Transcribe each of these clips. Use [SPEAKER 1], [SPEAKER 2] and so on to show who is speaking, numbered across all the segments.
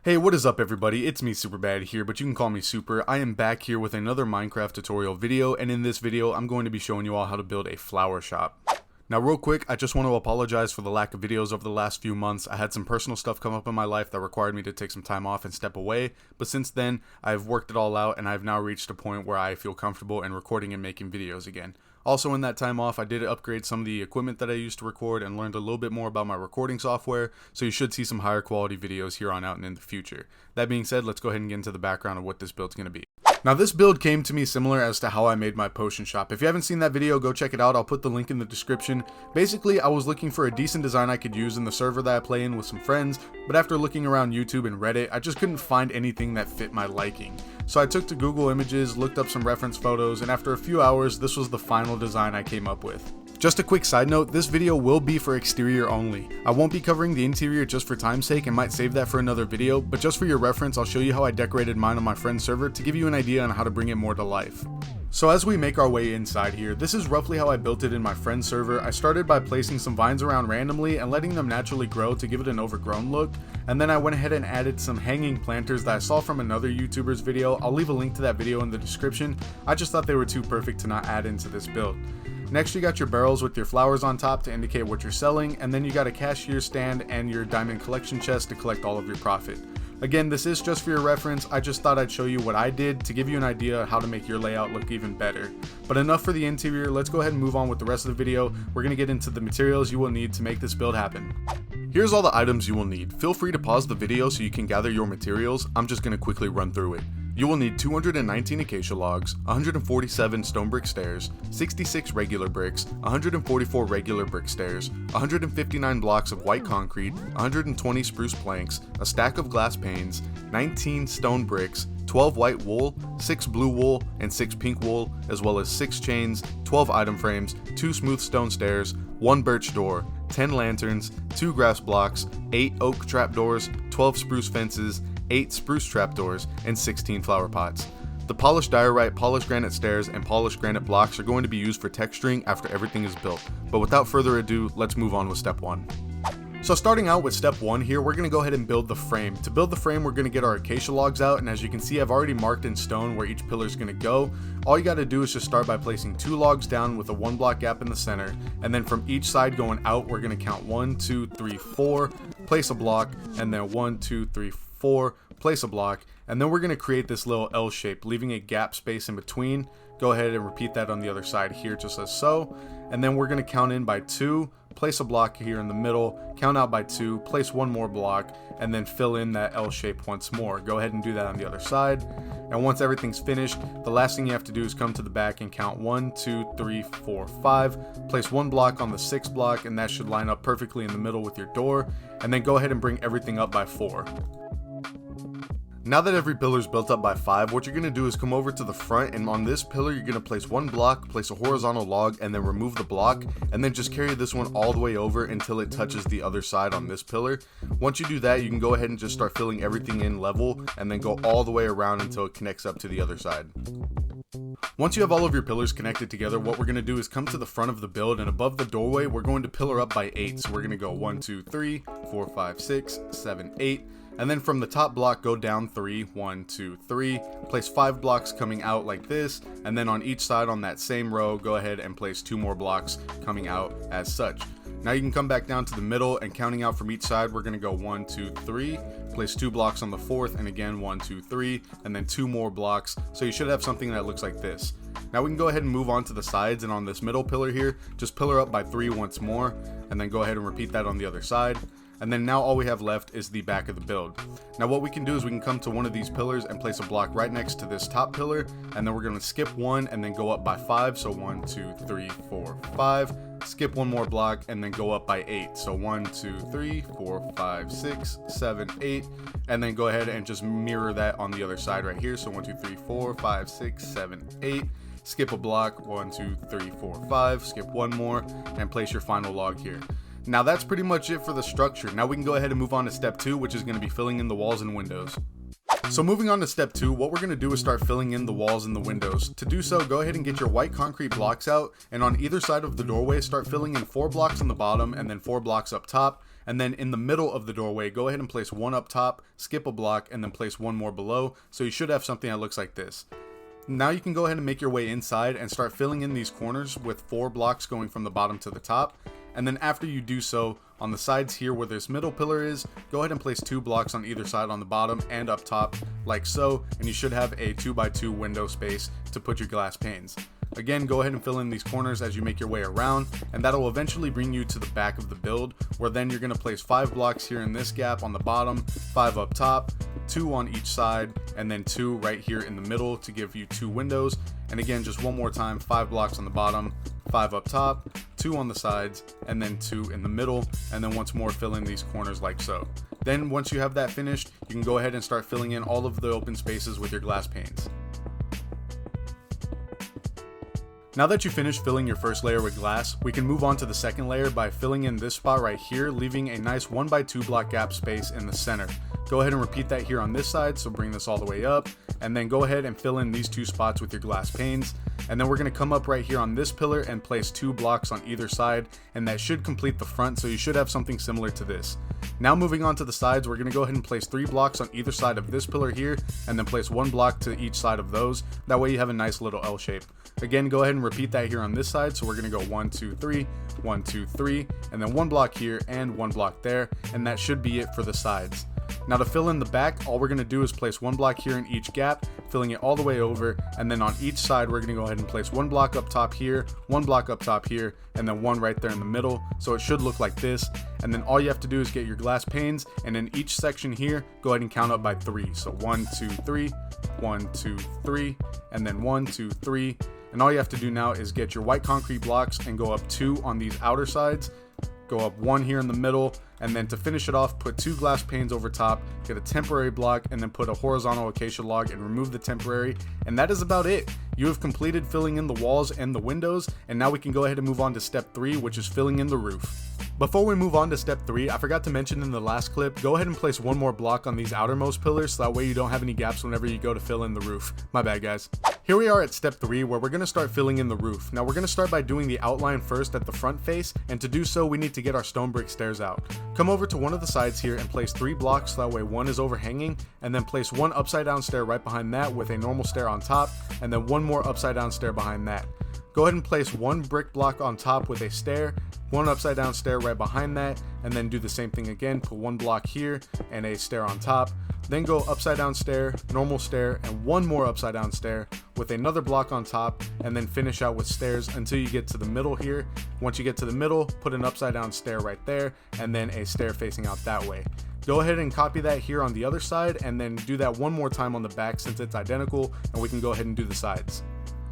[SPEAKER 1] Hey, what is up everybody? It's me Superbad here, but you can call me Super. I am back here with another Minecraft tutorial video, and in this video I'm going to be showing you all how to build a flower shop. Now real quick, I just want to apologize for the lack of videos over the last few months. I had some personal stuff come up in my life that required me to take some time off and step away, but since then I've worked it all out and I've now reached a point where I feel comfortable in recording and making videos again. Also in that time off, I did upgrade some of the equipment that I used to record and learned a little bit more about my recording software, so you should see some higher quality videos here on out and in the future. That being said, let's go ahead and get into the background of what this build's going to be. Now this build came to me similar as to how I made my potion shop. If you haven't seen that video, go check it out. I'll put the link in the description. Basically, I was looking for a decent design I could use in the server that I play in with some friends, but after looking around YouTube and Reddit, I just couldn't find anything that fit my liking. So I took to Google Images, looked up some reference photos, and after a few hours, this was the final design I came up with. Just a quick side note, this video will be for exterior only. I won't be covering the interior just for time's sake and might save that for another video, but just for your reference, I'll show you how I decorated mine on my friend's server to give you an idea on how to bring it more to life. So as we make our way inside here, this is roughly how I built it in my friend's server. I started by placing some vines around randomly and letting them naturally grow to give it an overgrown look, and then I went ahead and added some hanging planters that I saw from another YouTuber's video. I'll leave a link to that video in the description. I just thought they were too perfect to not add into this build. Next you got your barrels with your flowers on top to indicate what you're selling, and then you got a cashier stand and your diamond collection chest to collect all of your profit. Again, this is just for your reference. I just thought I'd show you what I did to give you an idea how to make your layout look even better. But enough for the interior, let's go ahead and move on with the rest of the video. We're going to get into the materials you will need to make this build happen. Here's all the items you will need. Feel free to pause the video so you can gather your materials. I'm just going to quickly run through it. You will need 219 acacia logs, 147 stone brick stairs, 66 regular bricks, 144 regular brick stairs, 159 blocks of white concrete, 120 spruce planks, a stack of glass panes, 19 stone bricks, 12 white wool, 6 blue wool, and 6 pink wool, as well as 6 chains, 12 item frames, 2 smooth stone stairs, 1 birch door, 10 lanterns, 2 grass blocks, 8 oak trapdoors, 12 spruce fences, 8 spruce trapdoors, and 16 flower pots. The polished diorite, polished granite stairs, and polished granite blocks are going to be used for texturing after everything is built. But without further ado, let's move on with step 1. So starting out with step 1 here, we're going to go ahead and build the frame. To build the frame, we're going to get our acacia logs out, and as you can see, I've already marked in stone where each pillar is going to go. All you got to do is just start by placing 2 logs down with a 1 block gap in the center, and then from each side going out, we're going to count 1, 2, 3, 4, place a block, and then 1, 2, 3, 4, place a block, and then we're going to create this little L shape, leaving a gap space in between. Go ahead and repeat that on the other side here, just as so, and then we're going to count in by 2, place a block here in the middle, count out by 2, place 1 more block, and then fill in that L shape once more. Go ahead and do that on the other side, and once everything's finished, the last thing you have to do is come to the back and count 1, 2, 3, 4, 5, place 1 block on the 6th block, and that should line up perfectly in the middle with your door, and then go ahead and bring everything up by 4. Now that every pillar is built up by 5, what you're going to do is come over to the front, and on this pillar you're going to place 1 block, place a horizontal log, and then remove the block, and then just carry this one all the way over until it touches the other side on this pillar. Once you do that, you can go ahead and just start filling everything in level, and then go all the way around until it connects up to the other side. Once you have all of your pillars connected together, what we're going to do is come to the front of the build, and above the doorway we're going to pillar up by 8. So we're going to go 1, 2, 3, 4, 5, 6, 7, 8. And then from the top block, go down 3, 1, 2, 3, place 5 blocks coming out like this, and then on each side on that same row, go ahead and place 2 more blocks coming out as such. Now you can come back down to the middle, and counting out from each side, we're going to go 1, 2, 3, place 2 blocks on the 4th, and again 1, 2, 3, and then 2 more blocks, so you should have something that looks like this. Now we can go ahead and move on to the sides, and on this middle pillar here, just pillar up by 3 once more, and then go ahead and repeat that on the other side. And then now all we have left is the back of the build. Now what we can do is we can come to one of these pillars and place a block right next to this top pillar, and then we're going to skip 1 and then go up by 5. So 1, 2, 3, 4, 5, skip 1 more block and then go up by 8. So 1, 2, 3, 4, 5, 6, 7, 8, and then go ahead and just mirror that on the other side right here. So 1, 2, 3, 4, 5, 6, 7, 8, skip a block, 1, 2, 3, 4, 5, skip 1 more, and place your final log here. Now that's pretty much it for the structure. Now we can go ahead and move on to step 2, which is going to be filling in the walls and windows. So moving on to step 2, what we're going to do is start filling in the walls and the windows. To do so, go ahead and get your white concrete blocks out, and on either side of the doorway start filling in 4 blocks on the bottom and then 4 blocks up top, And then in the middle of the doorway, go ahead and place one up top, skip a block, and then place one more below. So you should have something that looks like this. Now you can go ahead and make your way inside and start filling in these corners with 4 blocks going from the bottom to the top. And then after you do so, on the sides here where this middle pillar is, go ahead and place 2 blocks on either side on the bottom and up top, like so, and you should have a 2x2 window space to put your glass panes. Again, go ahead and fill in these corners as you make your way around, and that'll eventually bring you to the back of the build, where then you're going to place 5 blocks here in this gap on the bottom, 5 up top, 2 on each side, and then 2 right here in the middle to give you 2 windows. And again, just one more time, 5 blocks on the bottom, 5 up top, 2 on the sides, and then 2 in the middle, and then once more fill in these corners like so. Then once you have that finished, you can go ahead and start filling in all of the open spaces with your glass panes. Now that you finished filling your first layer with glass, we can move on to the second layer by filling in this spot right here, leaving a nice 1x2 block gap space in the center. Go ahead and repeat that here on this side, so bring this all the way up, and then go ahead and fill in these 2 spots with your glass panes. And then we're going to come up right here on this pillar and place 2 blocks on either side, and that should complete the front, so you should have something similar to this. Now moving on to the sides, we're going to go ahead and place 3 blocks on either side of this pillar here, and then place 1 block to each side of those. That way you have a nice little L shape. Again, go ahead and repeat that here on this side, so we're going to go 1, 2, 3, 1, 2, 3, and then 1 block here and 1 block there, and that should be it for the sides. Now to fill in the back, all we're going to do is place 1 block here in each gap, filling it all the way over, and then on each side we're going to go ahead and place 1 block up top here, 1 block up top here, and then 1 right there in the middle, so it should look like this. And then all you have to do is get your glass panes, and in each section here, go ahead and count up by 3. So 1, 2, 3, 1, 2, 3, and then 1, 2, 3. And all you have to do now is get your white concrete blocks and go up 2 on these outer sides, go up 1 here in the middle, and then to finish it off, put 2 glass panes over top, get a temporary block, and then put a horizontal acacia log and remove the temporary, and that is about it. You have completed filling in the walls and the windows, and now we can go ahead and move on to step 3, which is filling in the roof. Before we move on to step 3, I forgot to mention in the last clip, go ahead and place 1 more block on these outermost pillars, so that way you don't have any gaps whenever you go to fill in the roof. My bad, guys. Here we are at step 3, where we're going to start filling in the roof. Now we're going to start by doing the outline first at the front face, and to do so we need to get our stone brick stairs out. Come over to one of the sides here and place 3 blocks, so that way 1 is overhanging, and then place 1 upside down stair right behind that with a normal stair on top, and then 1 more upside down stair behind that. Go ahead and place 1 brick block on top with a stair, 1 upside down stair right behind that, and then do the same thing again. Put 1 block here and a stair on top. Then go upside down stair, normal stair, and 1 more upside down stair with another block on top, and then finish out with stairs until you get to the middle here. Once you get to the middle, put an upside down stair right there, and then a stair facing out that way. Go ahead and copy that here on the other side, and then do that 1 more time on the back since it's identical, and we can go ahead and do the sides.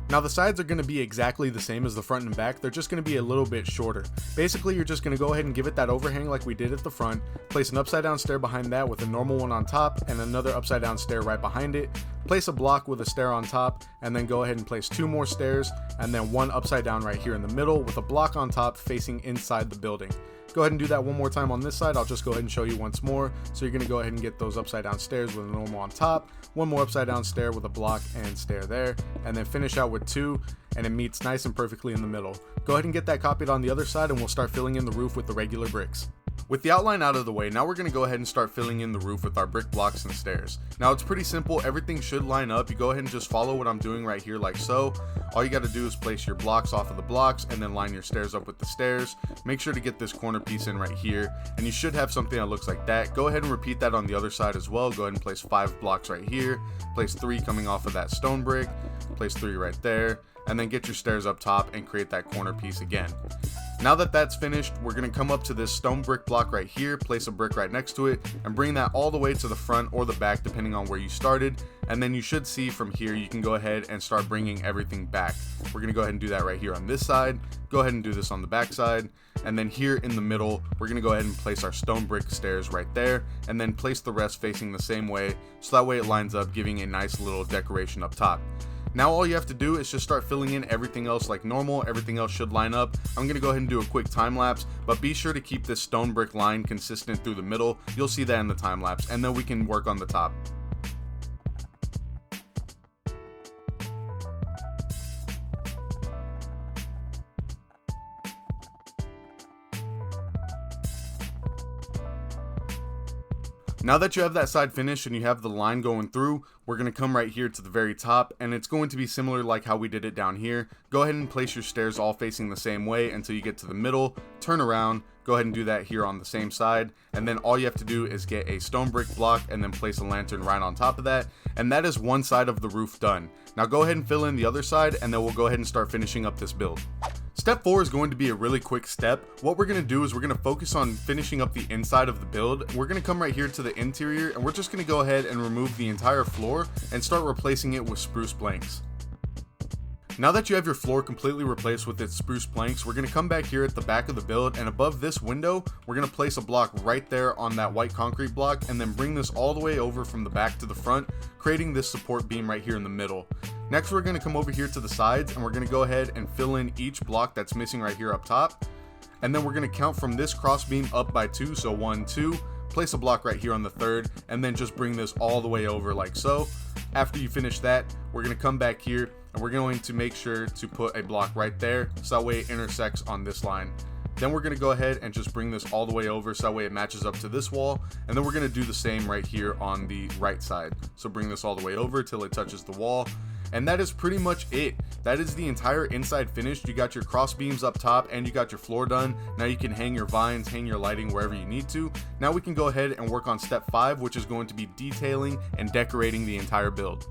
[SPEAKER 1] Now the sides are going to be exactly the same as the front and back, they're just going to be a little bit shorter. Basically, you're just going to go ahead and give it that overhang like we did at the front, place an upside down stair behind that with a normal one on top, and another upside down stair right behind it, place a block with a stair on top, and then go ahead and place 2 more stairs, and then 1 upside down right here in the middle with a block on top facing inside the building. Go ahead and do that 1 more time on this side. I'll just go ahead and show you once more. So you're going to go ahead and get those upside down stairs with a normal on top, 1 more upside down stair with a block and stair there, and then finish out with 2, and it meets nice and perfectly in the middle. Go ahead and get that copied on the other side, and we'll start filling in the roof with the regular bricks. With the outline out of the way, now we're going to go ahead and start filling in the roof with our brick blocks and stairs. Now it's pretty simple, everything should line up. You go ahead and just follow what I'm doing right here like so. All you got to do is place your blocks off of the blocks and then line your stairs up with the stairs. Make sure to get this corner piece in right here, and you should have something that looks like that. Go ahead and repeat that on the other side as well. Go ahead and place 5 blocks right here, place 3 coming off of that stone brick, place 3 right there, and then get your stairs up top and create that corner piece again. Now that that's finished, we're going to come up to this stone brick block right here, place a brick right next to it, and bring that all the way to the front or the back depending on where you started, and then you should see from here you can go ahead and start bringing everything back. We're going to go ahead and do that right here on this side, go ahead and do this on the back side, and then here in the middle we're going to go ahead and place our stone brick stairs right there, and then place the rest facing the same way, so that way it lines up, giving a nice little decoration up top. Now all you have to do is just start filling in everything else like normal. Everything else should line up. I'm going to go ahead and do a quick time lapse, but be sure to keep this stone brick line consistent through the middle. You'll see that in the time lapse, and then we can work on the top. Now that you have that side finished and you have the line going through, we're going to come right here to the very top, and it's going to be similar like how we did it down here. Go ahead and place your stairs all facing the same way until you get to the middle, turn around, go ahead and do that here on the same side, and then all you have to do is get a stone brick block and then place a lantern right on top of that, and that is one side of the roof done. Now go ahead and fill in the other side, and then we'll go ahead and start finishing up this build. Step 4 is going to be a really quick step. What we're going to do is we're going to focus on finishing up the inside of the build. We're going to come right here to the interior, and we're just going to go ahead and remove the entire floor and start replacing it with spruce planks. Now that you have your floor completely replaced with its spruce planks, we're going to come back here at the back of the build, and above this window, we're going to place a block right there on that white concrete block, and then bring this all the way over from the back to the front, creating this support beam right here in the middle. Next, we're going to come over here to the sides, and we're going to go ahead and fill in each block that's missing right here up top, and then we're going to count from this cross beam up by 2, so 1, 2, place a block right here on the third, and then just bring this all the way over like so. After you finish that, we're going to come back here, and we're going to make sure to put a block right there so that way it intersects on this line. Then we're going to go ahead and just bring this all the way over so that way it matches up to this wall, and then we're going to do the same right here on the right side. So bring this all the way over till it touches the wall, and that is pretty much it. That is the entire inside finished. You got your cross beams up top and you got your floor done. Now you can hang your vines, hang your lighting wherever you need to. Now we can go ahead and work on step 5, which is going to be detailing and decorating the entire build.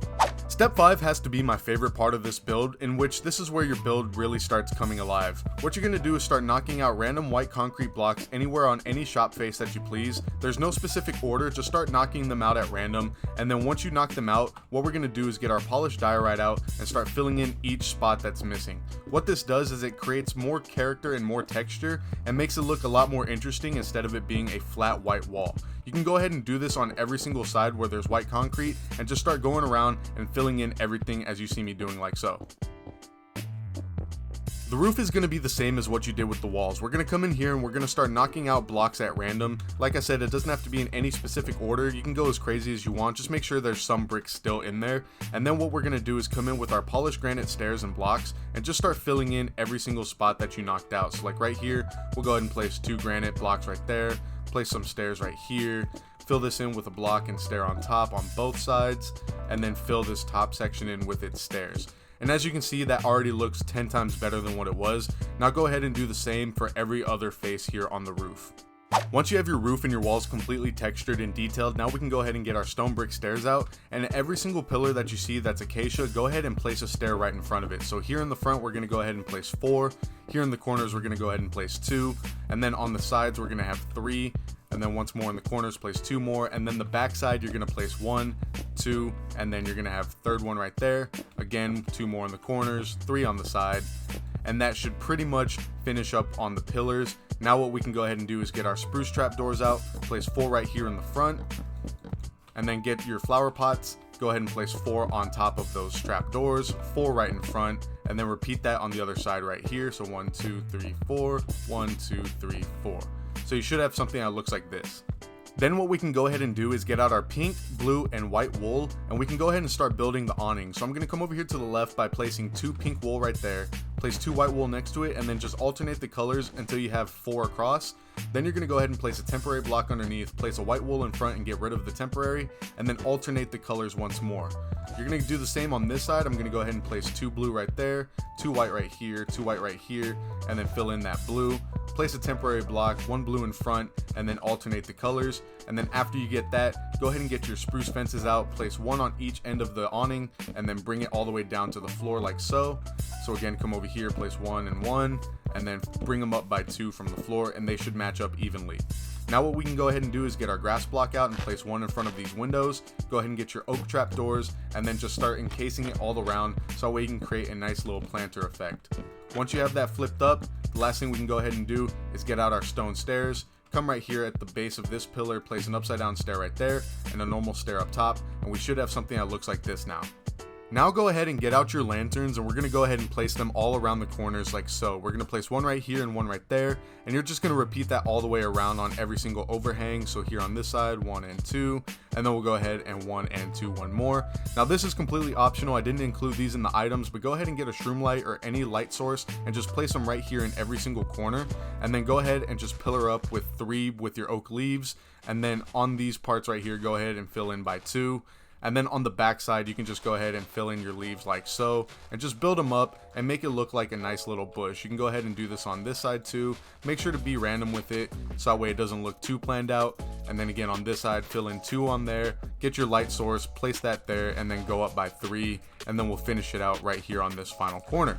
[SPEAKER 1] Step 5 has to be my favorite part of this build, in which this is where your build really starts coming alive. What you're going to do is start knocking out random white concrete blocks anywhere on any shop face that you please. There's no specific order, just start knocking them out at random, and then once you knock them out, what we're going to do is get our polished diorite out and start filling in each spot that's missing. What this does is it creates more character and more texture and makes it look a lot more interesting instead of it being a flat white wall. You can go ahead and do this on every single side where there's white concrete and just start going around and filling in everything as you see me doing like so. The roof is going to be the same as what you did with the walls. We're going to come in here and we're going to start knocking out blocks at random. Like I said, it doesn't have to be in any specific order. You can go as crazy as you want. Just make sure there's some bricks still in there. And then what we're going to do is come in with our polished granite stairs and blocks and just start filling in every single spot that you knocked out. So like right here, we'll go ahead and place 2 granite blocks right there. Place some stairs right here, fill this in with a block and stair on top on both sides, and then fill this top section in with its stairs. And as you can see, that already looks 10 times better than what it was. Now go ahead and do the same for every other face here on the roof. Once you have your roof and your walls completely textured and detailed, now we can go ahead and get our stone brick stairs out, and every single pillar that you see that's acacia, go ahead and place a stair right in front of it. So here in the front, we're going to go ahead and place 4, here in the corners, we're going to go ahead and place 2, and then on the sides, we're going to have 3, and then once more in the corners, place 2 more, and then the back side, you're going to place 1, 2, and then you're going to have third one right there, again 2 more in the corners, 3 on the side, and that should pretty much finish up on the pillars. Now what we can go ahead and do is get our spruce trap doors out, place 4 right here in the front, and then get your flower pots, go ahead and place 4 on top of those trap doors, 4 right in front, and then repeat that on the other side right here. So 1, 2, 3, 4, 1, 2, 3, 4. So you should have something that looks like this. Then what we can go ahead and do is get out our pink, blue, and white wool, and we can go ahead and start building the awning. So I'm going to come over here to the left by placing 2 pink wool right there, place 2 white wool next to it, and then just alternate the colors until you have 4 across. Then you're going to go ahead and place a temporary block underneath, place a white wool in front and get rid of the temporary, and then alternate the colors once more. You're going to do the same on this side. I'm going to go ahead and place 2 blue right there, 2 white right here, 2 white right here, and then fill in that blue. Place a temporary block, 1 blue in front, and then alternate the colors. And then after you get that, go ahead and get your spruce fences out, place 1 on each end of the awning, and then bring it all the way down to the floor like so. So again, come over here, place 1 and 1, and then bring them up by 2 from the floor, and they should match up evenly. Now what we can go ahead and do is get our grass block out and place 1 in front of these windows. Go ahead and get your oak trap doors, and then just start encasing it all around so that way you can create a nice little planter effect. Once you have that flipped up, the last thing we can go ahead and do is get out our stone stairs. Come right here at the base of this pillar, place an upside down stair right there, and a normal stair up top, and we should have something that looks like this now. Now go ahead and get out your lanterns, and we're going to go ahead and place them all around the corners like so. We're going to place one right here and one right there, and you're just going to repeat that all the way around on every single overhang. So here on this side, 1 and 2, and then we'll go ahead and 1 and 2, one more. Now this is completely optional. I didn't include these in the items, but go ahead and get a shroom light or any light source and just place them right here in every single corner, and then go ahead and just pillar up with 3 with your oak leaves, and then on these parts right here, go ahead and fill in by 2. And then on the back side, you can just go ahead and fill in your leaves like so, and just build them up and make it look like a nice little bush. You can go ahead and do this on this side too. Make sure to be random with it, so that way it doesn't look too planned out. And then again on this side, fill in 2 on there, get your light source, place that there, and then go up by 3, and then we'll finish it out right here on this final corner.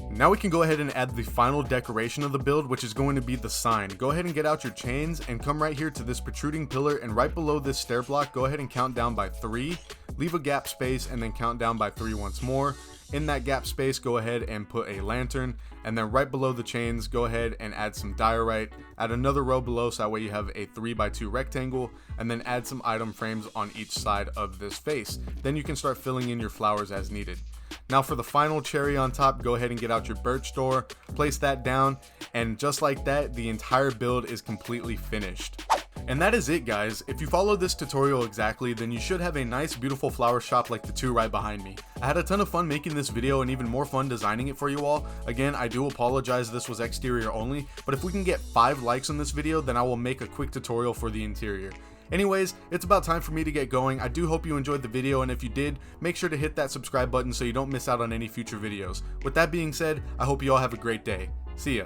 [SPEAKER 1] Now we can go ahead and add the final decoration of the build, which is going to be the sign. Go ahead and get out your chains and come right here to this protruding pillar, and right below this stair block, go ahead and count down by 3, leave a gap space, and then count down by 3 once more. In that gap space, go ahead and put a lantern, and then right below the chains, go ahead and add some diorite, add another row below so that way you have a 3x2 rectangle, and then add some item frames on each side of this face. Then you can start filling in your flowers as needed. Now for the final cherry on top, go ahead and get out your birch door, place that down, and just like that, the entire build is completely finished. And that is it, guys. If you followed this tutorial exactly, then you should have a nice beautiful flower shop like the 2 right behind me. I had a ton of fun making this video and even more fun designing it for you all. Again, I do apologize this was exterior only, but if we can get 5 likes on this video, then I will make a quick tutorial for the interior. Anyways, it's about time for me to get going. I do hope you enjoyed the video, and if you did, make sure to hit that subscribe button so you don't miss out on any future videos. With that being said, I hope you all have a great day. See ya.